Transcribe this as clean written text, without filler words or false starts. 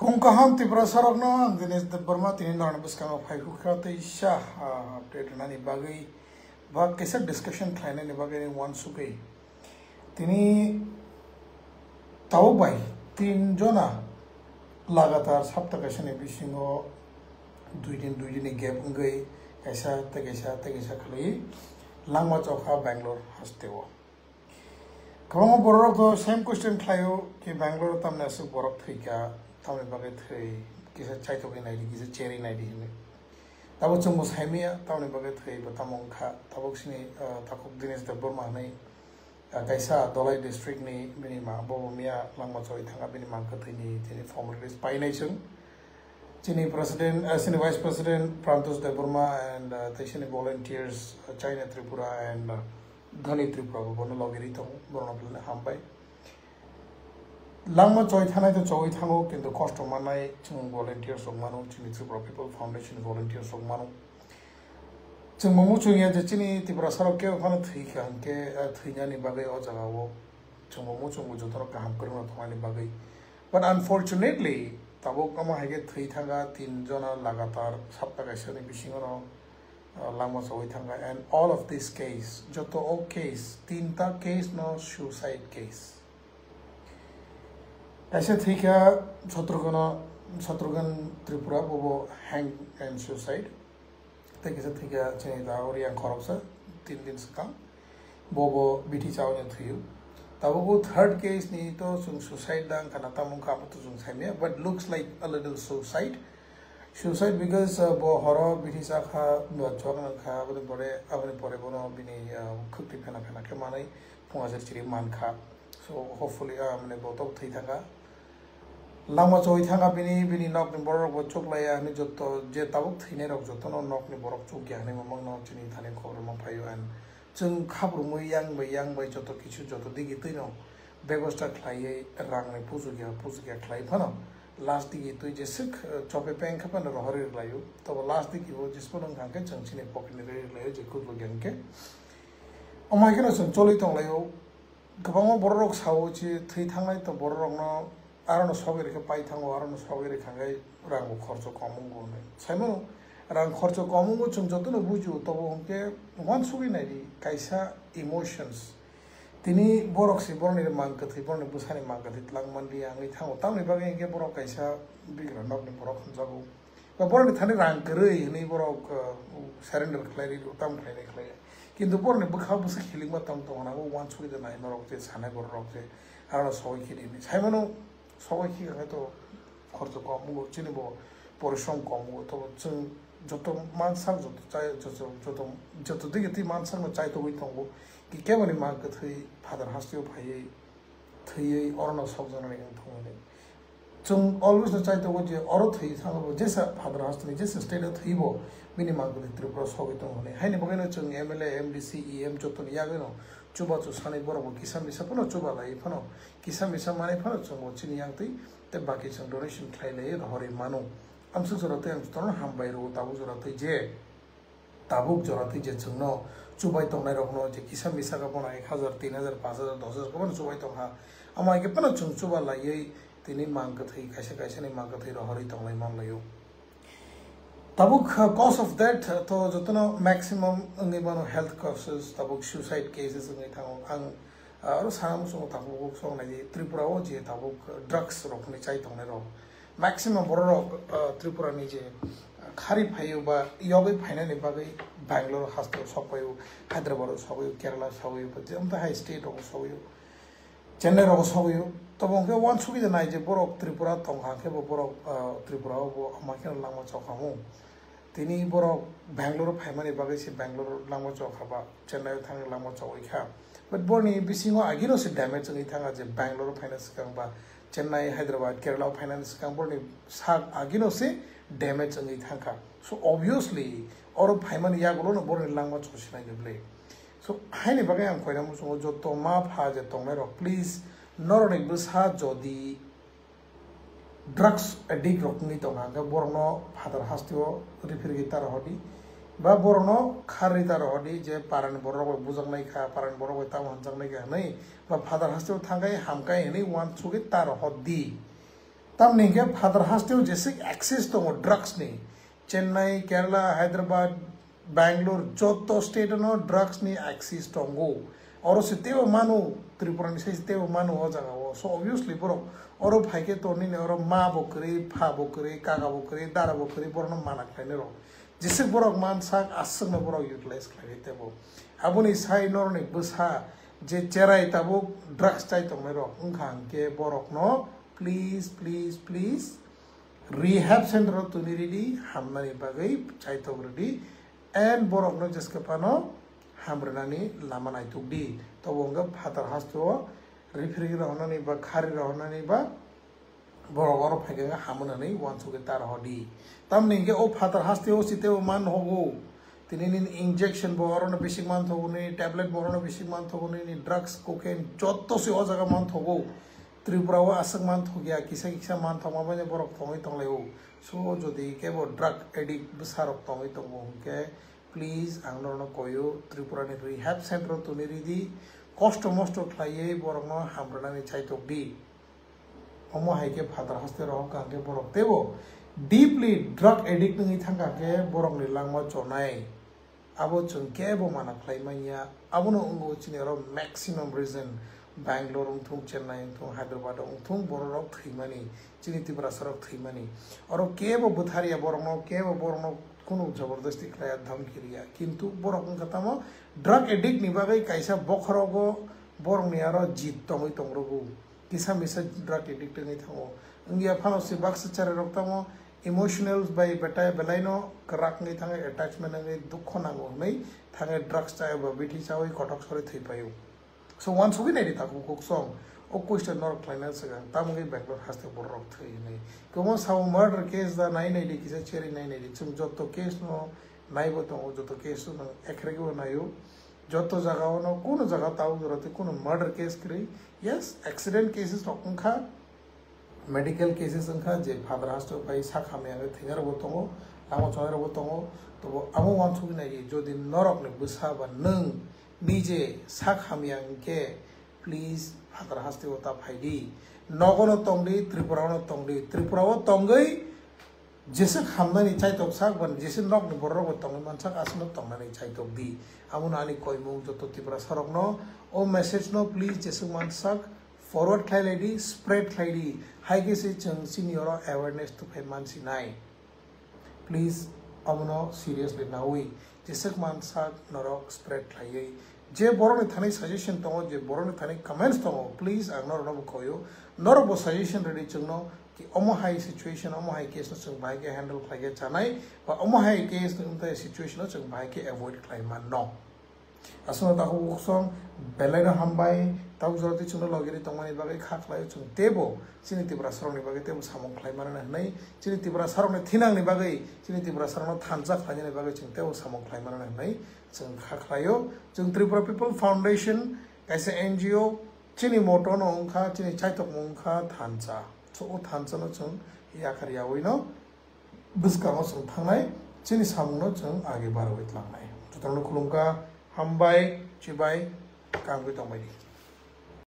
Kung kaham ti prasarok no ang dinis de Burma tini narn buskang phai ku khate sha update nani bagai ba kaisa discussion thaine ni bagai ni wan sukai tini tau bai tin jona लगातार सप्ताह कैसे ने बिसिंगो दुई दिन gap गई कैसा खली लांगमा चौखा बेंगलोर हस्ते वो कौन बोरो तो सेम क्वेश्चन खायो कि बेंगलोर तमने से बोरक थी क्या तमने बगे थे किसे चाय तो भी नहीं दी किसे चेरी नहीं दी हमें तब वो चुम्बुस हैमिया तमने बगे थे बतामों खा तब वो किसी ताकुब दिनेश दब्बर माने कैसा दोलाई डिस्ट्रिक्ट ने बिनी माँ बोलो मिया लांगमा चौई थंगा बिनी माँ कथी ने जिन्हें फॉर्मलिटीज पाई नहीं चुन जिन्हें प्रेसिडेंट जिन्हें वाइस प्रेसिडेंट प्रांतोस देबुर्मा एंड तेरे वॉलंटियर्स चाइना त्रिपुरा एंड धनी त्रिपुरा को बोलो लॉगिरी तो बोलो अपने हम भाई लांगमा चौई थाना तो चौई थांगो किंतु कॉस्ट मानाय चुन वॉलंटियर्स लोग मानो जिन्हें त्रिपुरा पीपल फाउंडेशन वॉलंटियर्स लोग मानो जों ममु चुनिया जेचिनि त्रिपुरा सरके ओखाने थैखा के थैनानि बागै अ जागावो जों ममु चुंगु जतरो गाहाम करनो थमानि बागै बट अनफॉर्चुनेटली ताबो कमा हागे थै थांगा तीन जना लगातार सप्ताह गायसनि बिसिङरो लामा सवै थांगा and all of this case जतो ओ केस तीनटा केस नो सुसाइड केस ऐसे थैखा शत्रुघ्न त्रिपुरा बोबो हैंग एंड सुसाइड तैसे थैखा चेनेदा ओरियां खरबसा 3 दिन सिगां बोबो बिथि चावने थैयो ताबो थर्ड केस नि तो जों सुसाइड दां खाना तामुं खाबो तो जों साइमे but looks like a little suicide because बो हरो बिथि साखा नचोन खा बने परे बोनो बिनि खुक्ति फेना के मानै फुङा जेरचिरि मानखा सो होपफुली माने बोतो थै थांगा लामा चौई थांगा बिनि नकनि बरक बो चोकलाया नि जतो जे ताबुक थैने रक जतो नकनि बरक चोक ग्याने ममंग न चिनि थाने खबर म फायो एन जों खाब्रुमु यांबाय जतो किछु जतो दिगि तैनो व्यवस्था खलायै रांनि पुजुगिया खलाय फनो लास्ट दिगि तुइ जेसक चोपे पेंग खपन रहरि लायो तब लास्ट दिगि वो जिसपो नंग खांके जोंसिनि पकेटनि रे लायो जे कुबो गेंके अमायकेनो जों चलै तंलायो गोबां बरक सावो छि थै थांनाय तो बरक न आरो सबेरे के पाइ थांगो आरो सबेरे खांगाय रांगो खर्च कमंगो नै साइमो रां खर्च कमंगो जों जतनो बुजु तब हमके वन सुगि नायदि कायसा इमोशंस तिनी बरक सि बरनि मांगथि बरनि बुसानि मांगथि तलां मानदि आंगै थांगो तामनि बागै के बरक कायसा बिग्रा नकनि बरक खनजागो बा बरनि थानि रां गरै नै बरक सरेंडर खलायरि ताम खलाय किन्तु बरनि बखा बुसा खिलिंबा ताम तंनागो वन सुगि नाय नरक जे सानाय बरक जे आरो सय खिदिनि साइमोनो सबाई खिगाखै तो खर्च कम चिनिब परिश्रम कम तो जों जत मानसाक जत दिगे ती मानसाक चाय तो तंगो कि केवल माग थै फादर हास्टियो फायै थैयै अरन सब जनानै थंगै जों अलवेज चाय तो जे अर थै थांगो जेसा फादर हास्टिनि जेसा स्टेट थैबो बिनि माग त्रिपुरा सगै तंगनै हायनि बगैनो जों एमएलए एमडीसी ईएम जतनि यागैनो चुबा सानै बरबो किसा मिसा फनो चुबा लायो फनो किसा मिसा माने फनो जों चिनि यांतै ते बाकी जों डोनेशन खाइलै रहरि मानो आमसु जरातै आम तन हामबाय रो ताबु जरातै जे ताबुक जरातै जे जोंनो चुबाय तंनाय रखनो जे किसा मिसा का बना 1000 3000 5000 10000 को बना चुबाय तंहा आमाय के फनो जों चुबा लायै तिनि मांग थै कायसे नि मांग थै रहरि तंलाय मान लायो ताबुक कॉज ऑफ दैट तो जतनो मैक्सिमम अंगे Bano health causes Tabuk suicide cases अंगे थांगो आं आरो सानामु सम ताबुक संनाय जे त्रिपुरा ओ जे ताबुक ड्रग्स रखनि चाइ तंनाय रो मैक्सिमम बर त्रिपुरा नि जे खारि फायो बा यगै फाइनानि बागै बेंगलोर हास्टेल सपायो हैदराबाद सपायो केरला सपायो बजे हम हाई स्टेट ओ सपायो चेन्नई रो सपायो तो बंके वन सुगि नाय जे बर त्रिपुरा तंहा के बर त्रिपुरा ओ अमाके लामा चौखामु तिनी बर बेंगलोर फाइमानि बागै से बेंगलोर लामा चौखाबा चेन्नई थांग लामा चौइखा बट बरनि बिसिङो आगिनो से डैमेज नै थांगा जे बेंगलोर फाइनान्स कांबा चेन्नई हैदराबाद केरला फाइनान्स कांबरनि सा आगिनो से डैमेज नै थांका सो ऑब्वियसली और फाइमानि यागलो न बरनि लामा चौसिनाय जबले सो हाइनि बागै आं खयना मुसो जतो मा फा जे तंनाय र प्लीज नरनि बुसा जदि ड्रग्स एडिक्ट रखनि तंगा बरनो फादर हास्टियो रिफिर गिटार हदि बा बरनो खारिदार हदि जे पारान बरनो बुजंनाय खा पारान बरनो ताम हंजंनाय गा नै बा फादर हास्टियो थांगाय हामकाय नै वन सुगे तार हदि तम नहीं क्या फादर हास्ते जैसे एक्सेस तो ड्रग्स नहीं चेन्नई केरला हैदराबाद बैंगलोर जो स्टेट नो ड्रग्स नहीं एक्सेस तो और सिते मानो त्रिपुरा से सिते मानो हो जाएगा वो सो ऑब्वियसली बोरो और भाई के तो नहीं और माँ बोकरी फा बोकरी काका बोकरी दादा बोकरी बोरो माना खाने रो जिससे बोरो मान साक आसक में बोरो यूटिलाइज करते वो अब उन्हें साई नोर ने बुसा जे चेराई तबो ड्रग्स चाहिए तो मेरो उनखान के बोरो नो please please please rehab centre तो नहीं रेडी हम नहीं बागई चाहिए तो रेडी एंड बोरो नो जिसके पानो हम रनानी लामा नाई तुक दी तो वो उनका फादर हास्तो रिफ्री रहना नहीं बा खारी रहना नहीं बा बोरो बोरो फेंकेगा हम नहीं वांसु के तार हो दी तब नहीं के ओ फादर हास्ते हो सीते वो मान हो गो तिनी इंजेक्शन बोरो न बेसिक मान थोगो नहीं टैबलेट बोरो न बेसिक मान थोगो नहीं ड्रग्स कोकेन जोतो से ओ जगह मान थोगो त्रिपुरा वो असक मान थो गया किसा किसा मान थो माबा ने बोरो थोंगे तोंले हो सो जो दी के वो ड्रग एडिक्ट बसारो तोंगे तो वो के प्लीज आंगलोर न कोयो त्रिपुरा ने रिहैब सेंटर तो नहीं दी कष्ट मस्ट खाइए बोरो न हमरना ने चाहिए तो दी अमो हाई के फादर हस्ते रहो का के बोरो तेवो डीपली ड्रग एडिक्ट नहीं थांगा के बोरो ने लांगमा चोनाय अब चुन के बो माना खाइमाया अब न उंगो चिनेरो मैक्सिमम रीजन बैंगलोर उंथुं चेन्नई उंथुं हैदराबाद उंथुं बोरो रok थैमानी चिनि त्रिपुरा सरक थैमानी और के बो बुथारिया बोरो न के बो बोरो न कोनो जबरदस्ती खाया धमकिरिया किंतु बोरो कथामो ड्रग एडिक्ट नि बागै काइसा बखरगो बोरो नि आरो जित तमै तंग्रगो किसा मिसा ड्रग एडिक्ट नि थांगो इंगिया फानो से बाक्स चारे रक्तामो इमोशनल बाय बेटा बेलाइनो कराक नि थांगे अटैचमेंट नि दुख नांगो नै थांगे ड्रग्स चाय बा बिठी चावै कटक सरे थै पायो सो वान्स उगि नै ताकु कोक्सं ओ क्वेश्चन नर क्लाइनर सगा तामगे बैंगलोर हास्ते बोरक थै नै कमो साव मर्डर केस दा नाइ नै दि किसा चेरि नाइ नै दि चुम जत्तो केस नो नाइबो तो जत्तो केस नो एकरेगो नायो जत्तो जगाव नो कोनो जगा ताउ जरते कोनो मर्डर केस करी यस एक्सीडेंट केसेस रखंखा मेडिकल केसेस अंखा जे फादर हास्ते भाई साखा में आगे थेंगर बोतंगो लामा चोयर बोतंगो तो आमो वान्स उगि नै जो दिन नरक ने बुसाबा नों निजे साखामियां के प्लीज फादर हास्ते होता फाइडी नगनो तंगडी त्रिपुरानो तंगई जैसे खामना नहीं चाहिए तो साग बन जैसे नग ने बोरो तंग मानसा आसनो तंगना नहीं चाहिए तो दी आमुन आनी कोई मुंग जो तो त्रिपुरा सरक नो ओ मैसेज नो प्लीज जैसे मानसा फॉरवर्ड खाई लेडी स्प्रेड खाईडी हाई के से चंग सीनियर अवेयरनेस तो फे मानसी नाई प्लीज अमुनो सीरियसली ना हुई जैसे मानसा नरक स्प्रेड खाई जे बोरो ने थाने सजेशन तो जे बोरो ने थाने कमेंट्स तो प्लीज आगनोर न बखयो नर बो सजेशन रेडी चंगनो कि अमो हाई सिचुएशन अमो हाई केस न चंग भाई के हैंडल खागे चानाय बा अमो हाई केस न सिचुएशन न चंग भाई के अवॉइड खाइमा न असनो ताको उखसम बेलाइनो हमबाय ताउ जरते चंग लगेरि तंगमानि बागै खाखलाय चंग तेबो चिनि त्रिपुरा सरंनि बागै तेबो सामं खाइमार नै चिनि त्रिपुरा सरंनि थिनांनि बागै चिनि त्रिपुरा सरंनो थानजा खाइनि बागै चंग तेबो सामं खाइमार नै चंग खाखलायो चंग त्रिपुरा पीपल फाउंडेशन कैसे एनजीओ चिनि मोटो न अंखा चिनि चाइतक मंखा थानजा सो ओ थानजा न चंग याखारिया वइनो बिस्कानो चंग थांनाय चिनि सामंनो चंग आगे बारबाय लांनाय जतनो खुलुमका हामबाय चिबाय कांगै तंबाय